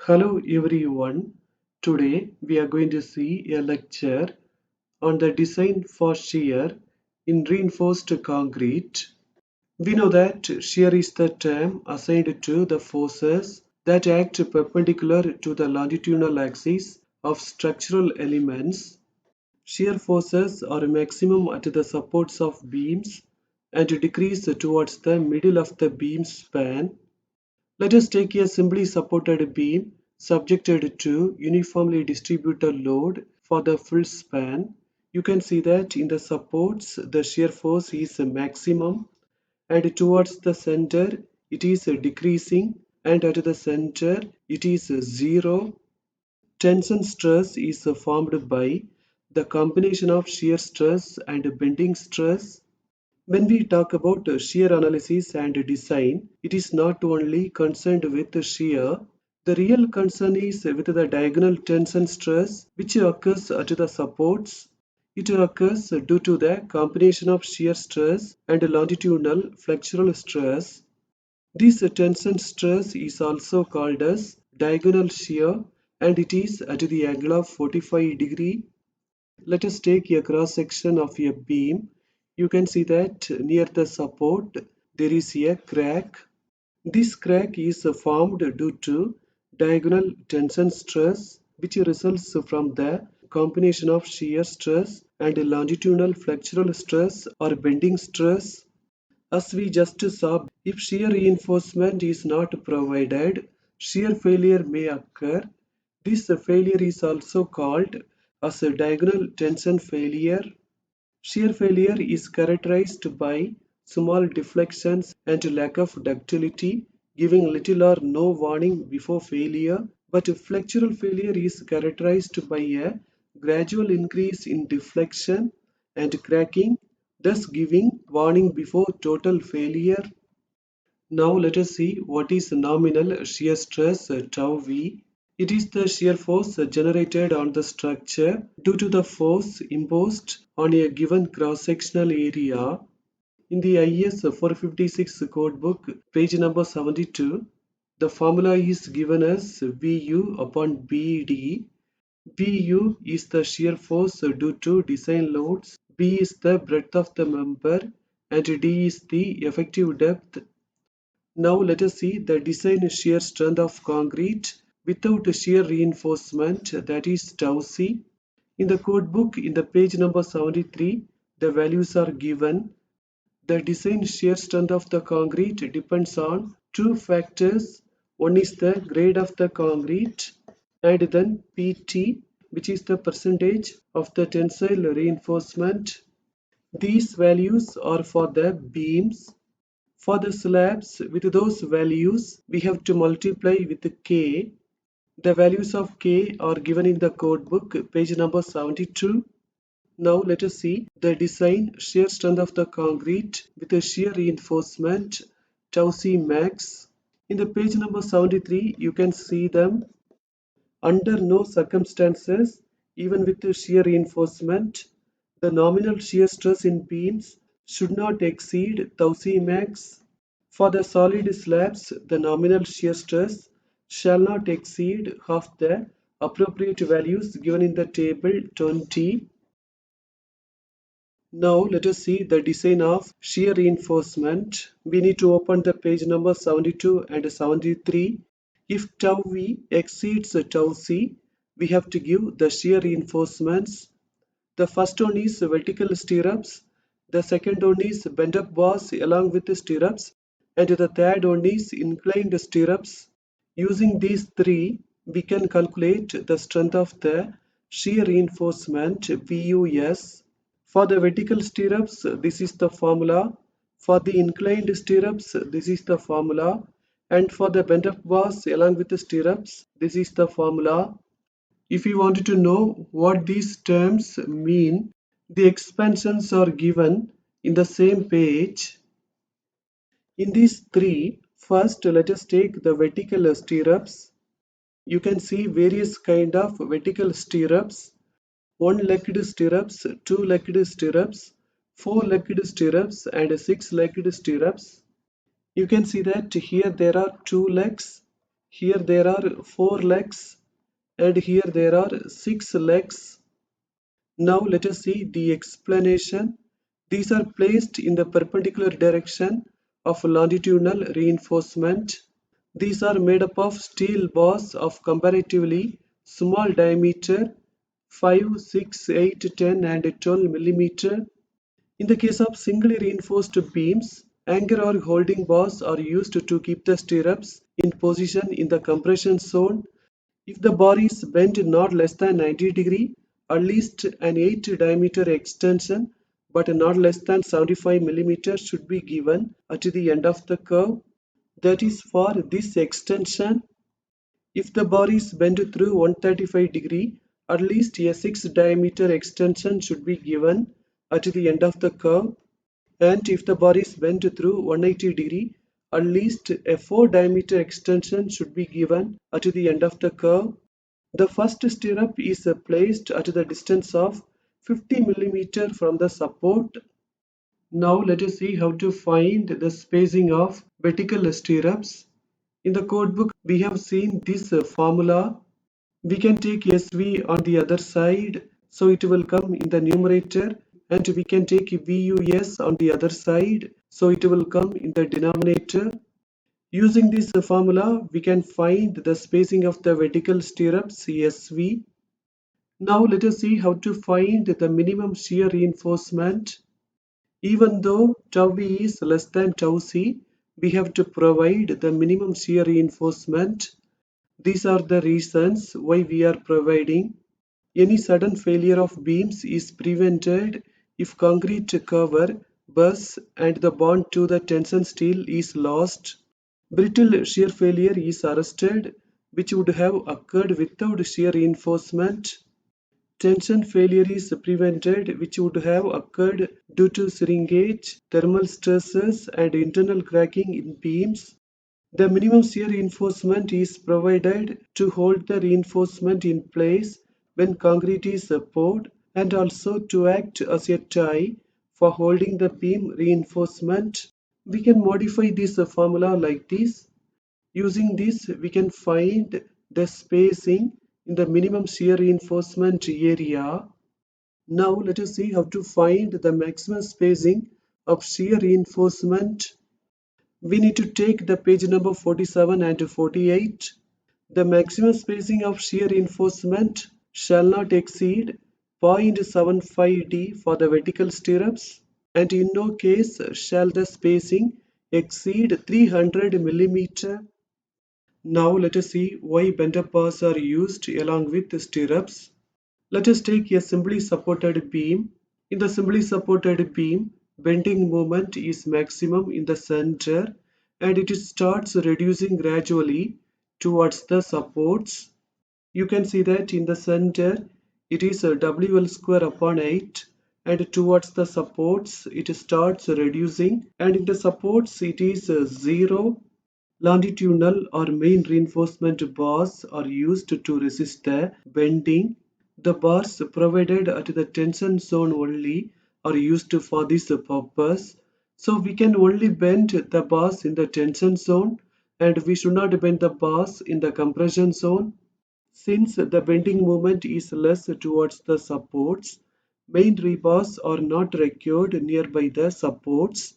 Hello everyone. Today we are going to see a lecture on the design for shear in reinforced concrete. We know that shear is the term assigned to the forces that act perpendicular to the longitudinal axis of structural elements. Shear forces are maximum at the supports of beams and decrease towards the middle of the beam span. Let us take a simply supported beam subjected to uniformly distributed load for the full span. You can see that in the supports the shear force is maximum and towards the center it is decreasing and at the center it is zero. Tension stress is formed by the combination of shear stress and bending stress. When we talk about shear analysis and design, it is not only concerned with shear. The real concern is with the diagonal tension stress which occurs at the supports. It occurs due to the combination of shear stress and longitudinal flexural stress. This tension stress is also called as diagonal shear and it is at the angle of 45 degree. Let us take a cross section of a beam. You can see that near the support there is a crack. This crack is formed due to diagonal tension stress which results from the combination of shear stress and longitudinal flexural stress or bending stress. As we just saw, if shear reinforcement is not provided, shear failure may occur. This failure is also called as a diagonal tension failure. Shear failure is characterized by small deflections and lack of ductility, giving little or no warning before failure. But flexural failure is characterized by a gradual increase in deflection and cracking, thus giving warning before total failure. Now let us see what is nominal shear stress tau v. It is the shear force generated on the structure due to the force imposed on a given cross-sectional area. In the IS 456 codebook, page number 72, the formula is given as Vu upon BD. Bu is the shear force due to design loads, B is the breadth of the member, and D is the effective depth. Now let us see the design shear strength of concrete without shear reinforcement, that is tau c. In the code book in the page number 73, the values are given. The design shear strength of the concrete depends on two factors. One is the grade of the concrete and then PT, which is the percentage of the tensile reinforcement. These values are for the beams. For the slabs, with those values, we have to multiply with K. The values of K are given in the code book, page number 72. Now let us see the design shear strength of the concrete with a shear reinforcement tau c max. In the page number 73, you can see them. Under no circumstances, even with the shear reinforcement, the nominal shear stress in beams should not exceed tau c max. For the solid slabs, the nominal shear stress shall not exceed half the appropriate values given in the table 20. Now let us see the design of shear reinforcement. We need to open the page number 72 and 73. If tau v exceeds tau c, we have to give the shear reinforcements. The first one is vertical stirrups, the second one is bent up bars along with the stirrups, and the third one is inclined stirrups. Using these three, we can calculate the strength of the shear reinforcement VUS. For the vertical stirrups, this is the formula. For the inclined stirrups, this is the formula. And for the bent up bars along with the stirrups, this is the formula. If you wanted to know what these terms mean, the expansions are given in the same page. In these three, first let us take the vertical stirrups. You can see various kind of vertical stirrups. One-legged stirrups, two-legged stirrups, four-legged stirrups, and six-legged stirrups. You can see that here there are two legs Here there are 4 legs and here there are 6 legs. Now let us see the explanation. These are placed in the perpendicular direction of longitudinal reinforcement. These are made up of steel bars of comparatively small diameter 5, 6, 8, 10 and 12 millimeter. In the case of singly reinforced beams, anchor or holding bars are used to keep the stirrups in position in the compression zone. If the bar is bent not less than 90 degree, at least an 8 diameter extension but not less than 75 millimeter should be given at the end of the curve. That is for this extension. If the bar is bent through 135 degree, at least a 6 diameter extension should be given at the end of the curve. And if the bar is bent through 180 degree, at least a 4 diameter extension should be given at the end of the curve. The first stirrup is placed at the distance of 50 millimeter from the support. Now let us see how to find the spacing of vertical stirrups. In the codebook we have seen this formula. We can take SV on the other side, so it will come in the numerator, and we can take VUS on the other side, so it will come in the denominator. Using this formula, we can find the spacing of the vertical stirrups SV. Now let us see how to find the minimum shear reinforcement. Even though tau B is less than tau C, we have to provide the minimum shear reinforcement. These are the reasons why we are providing. Any sudden failure of beams is prevented if concrete cover bursts and the bond to the tension steel is lost. Brittle shear failure is arrested, which would have occurred without shear reinforcement. Tension failure is prevented, which would have occurred due to shrinkage, thermal stresses, and internal cracking in beams. The minimum shear reinforcement is provided to hold the reinforcement in place when concrete is poured, and also to act as a tie for holding the beam reinforcement. We can modify this formula like this. Using this, we can find the spacing in the minimum shear reinforcement area. Now let us see how to find the maximum spacing of shear reinforcement. We need to take the page number 47 and 48. The maximum spacing of shear reinforcement shall not exceed 0.75D for the vertical stirrups, and in no case shall the spacing exceed 300 millimeter. Now let us see why bent-up bars are used along with the stirrups. Let us take a simply supported beam. In the simply supported beam, bending moment is maximum in the center and it starts reducing gradually towards the supports. You can see that in the center it is WL square upon 8 and towards the supports it starts reducing, and in the supports it is 0. Longitudinal or main reinforcement bars are used to resist the bending. The bars provided at the tension zone only are used for this purpose. So we can only bend the bars in the tension zone and we should not bend the bars in the compression zone. Since the bending moment is less towards the supports, main rebars are not required nearby the supports.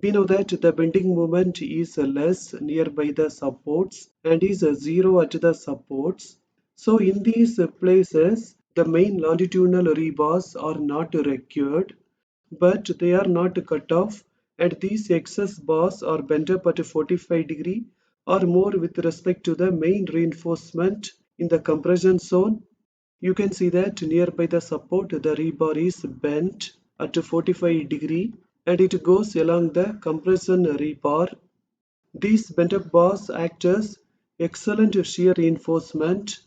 We know that the bending moment is less nearby the supports and is 0 at the supports. So in these places, the main longitudinal rebars are not required, but they are not cut off, and these excess bars are bent up at 45 degree or more with respect to the main reinforcement in the compression zone. You can see that nearby the support the rebar is bent at 45 degree and it goes along the compression rebar. These bent up bars act as excellent shear reinforcement,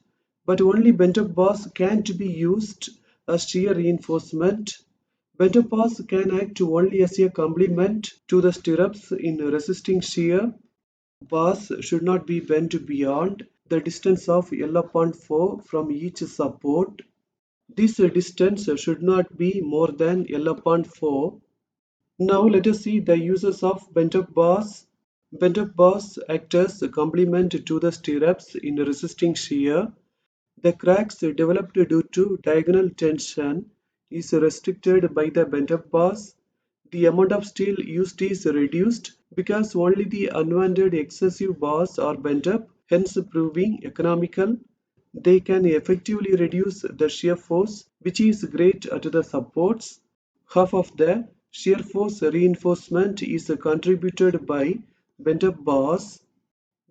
but only bent up bars can't be used as shear reinforcement. Bent up bars can act only as a complement to the stirrups in resisting shear. Bars should not be bent beyond the distance of L upon 4 from each support. This distance should not be more than L upon 4. Now let us see the uses of bent up bars. Bent-up bars act as a complement to the stirrups in resisting shear. The cracks developed due to diagonal tension is restricted by the bent-up bars. The amount of steel used is reduced because only the unwanted excessive bars are bent up, hence proving economical. They can effectively reduce the shear force, which is great at the supports. Half of the shear force reinforcement is contributed by bent-up bars.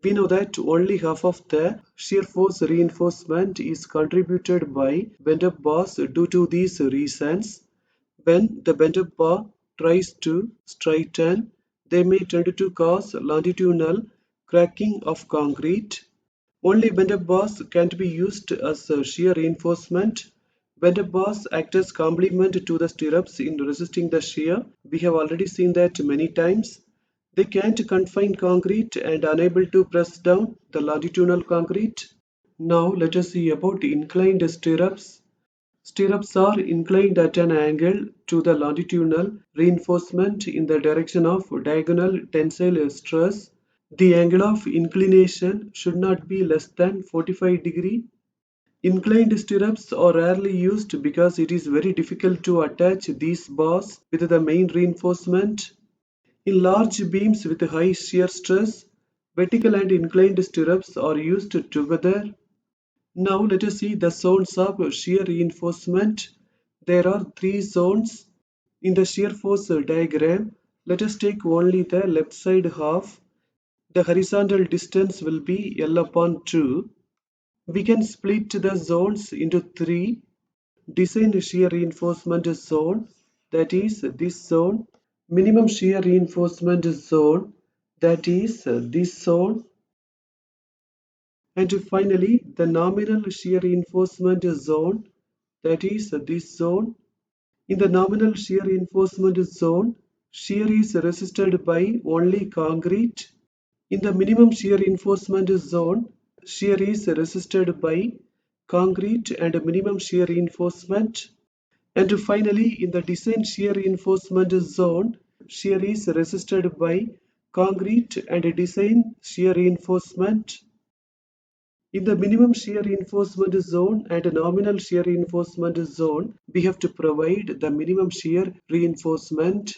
We know that only half of the shear force reinforcement is contributed by bent-up bars due to these reasons. When the bent-up bar tries to straighten, they may tend to cause longitudinal cracking of concrete. Only bent-up bars can't be used as a shear reinforcement. Bent-up bars act as complement to the stirrups in resisting the shear. We have already seen that many times. They can't confine concrete and unable to press down the longitudinal concrete. Now let us see about inclined stirrups. Stirrups are inclined at an angle to the longitudinal reinforcement in the direction of diagonal tensile stress. The angle of inclination should not be less than 45 degree. Inclined stirrups are rarely used because it is very difficult to attach these bars with the main reinforcement. In large beams with high shear stress, vertical and inclined stirrups are used together. Now let us see the zones of shear reinforcement. There are three zones. In the shear force diagram, let us take only the left side half. The horizontal distance will be L upon 2. We can split the zones into three. Design shear reinforcement zone, that is this zone. Minimum shear reinforcement zone, that is this zone. And finally, the nominal shear reinforcement zone, that is this zone. In the nominal shear reinforcement zone, shear is resisted by only concrete. In the minimum shear reinforcement zone, shear is resisted by concrete and minimum shear reinforcement. And finally, in the design shear reinforcement zone, shear is resisted by concrete and design shear reinforcement. In the minimum shear reinforcement zone and nominal shear reinforcement zone, we have to provide the minimum shear reinforcement.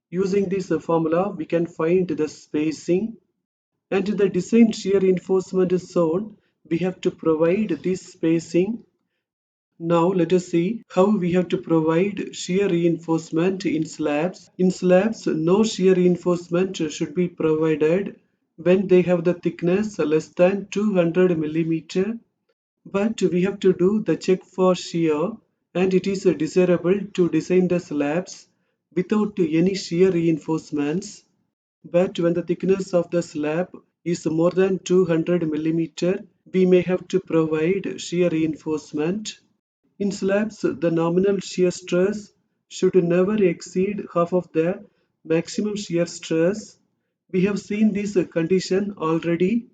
Using this formula, we can find the spacing. And in the design shear reinforcement zone, we have to provide this spacing. Now let us see how we have to provide shear reinforcement in slabs. In slabs, no shear reinforcement should be provided when they have the thickness less than 200 mm. But we have to do the check for shear, and it is desirable to design the slabs without any shear reinforcements. But when the thickness of the slab is more than 200 mm, we may have to provide shear reinforcement. In slabs, the nominal shear stress should never exceed half of the maximum shear stress. We have seen this condition already.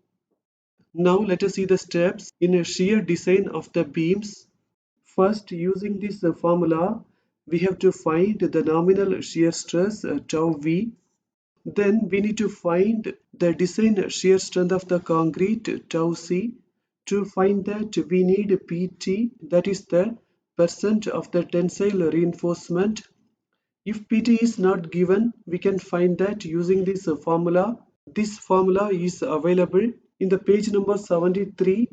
Now let us see the steps in a shear design of the beams. First, using this formula, we have to find the nominal shear stress tau v. Then we need to find the design shear strength of the concrete tau c. To find that, we need Pt, that is the percent of the tensile reinforcement. If Pt is not given, we can find that using this formula. This formula is available in the page number 73.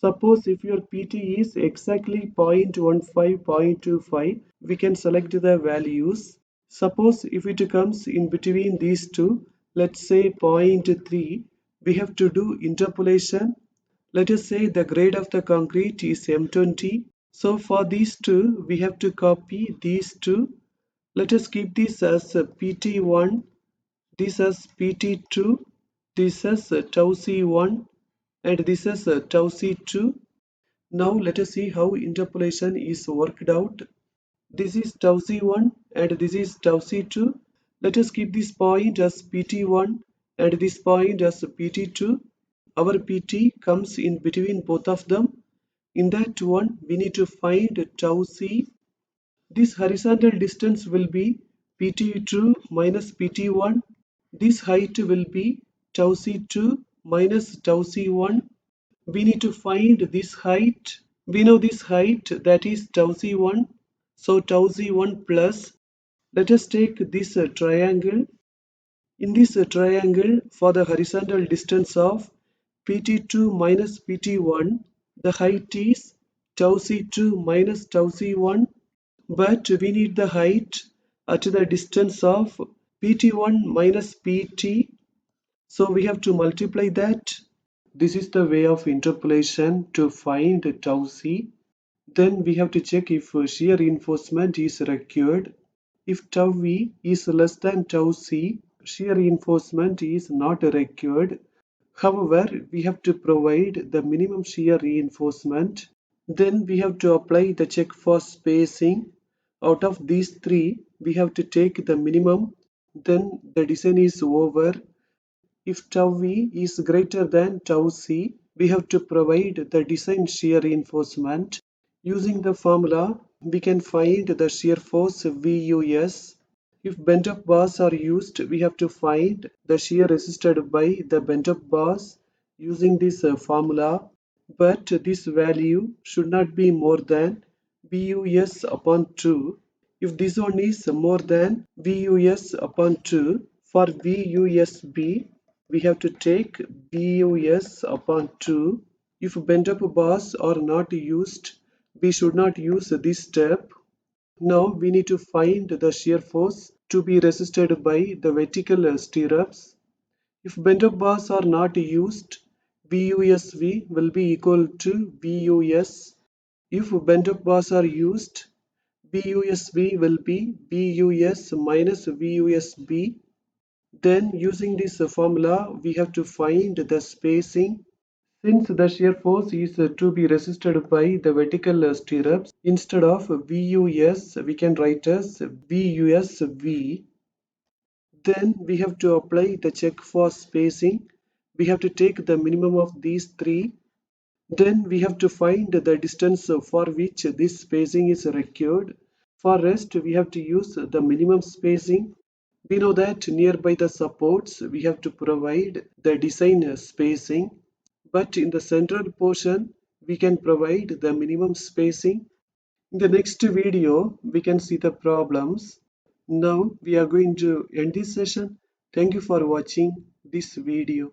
Suppose if your Pt is exactly 0.15, 0.25, we can select the values. Suppose if it comes in between these two, let's say 0.3, we have to do interpolation. Let us say the grade of the concrete is M20. So for these two, we have to copy these two. Let us keep this as PT1, this as PT2, this as tau C1, and this as tau C2. Now let us see how interpolation is worked out. This is tau C1 and this is tau C2. Let us keep this point as PT1 and this point as PT2. Our PT comes in between both of them. In that one, we need to find tau C. This horizontal distance will be PT2 minus PT1. This height will be tau c2 minus tau c1. We need to find this height. We know this height, that is tau c1. So tau c1 plus, let us take this triangle. In this triangle, for the horizontal distance of pt2 minus pt1, the height is tau c2 minus tau c1, but we need the height at the distance of pt1 minus pt, so we have to multiply that. This is the way of interpolation to find tau c. Then we have to check if shear reinforcement is required. If tau v is less than tau c, shear reinforcement is not required. However, we have to provide the minimum shear reinforcement. Then we have to apply the check for spacing. Out of these three, we have to take the minimum. Then the design is over. If tau v is greater than tau c, we have to provide the design shear reinforcement. Using the formula, we can find the shear force VUS. If bent-up bars are used, we have to find the shear resisted by the bent-up bars using this formula. But this value should not be more than VUS upon 2. If this one is more than VUS upon 2, for VUSB, we have to take VUS upon 2. If bent-up bars are not used, we should not use this step. Now we need to find the shear force to be resisted by the vertical stirrups. If bent-up bars are not used, VUSV will be equal to VUS. If bent-up bars are used, VUSB will be VUS minus VUSB. Then using this formula, we have to find the spacing. Since the shear force is to be resisted by the vertical stirrups, instead of VUS, we can write as VUSV. Then we have to apply the check for spacing. We have to take the minimum of these three. Then we have to find the distance for which this spacing is required. For rest, we have to use the minimum spacing. We know that nearby the supports, we have to provide the design spacing. But in the central portion, we can provide the minimum spacing. In the next video, we can see the problems. Now we are going to end this session. Thank you for watching this video.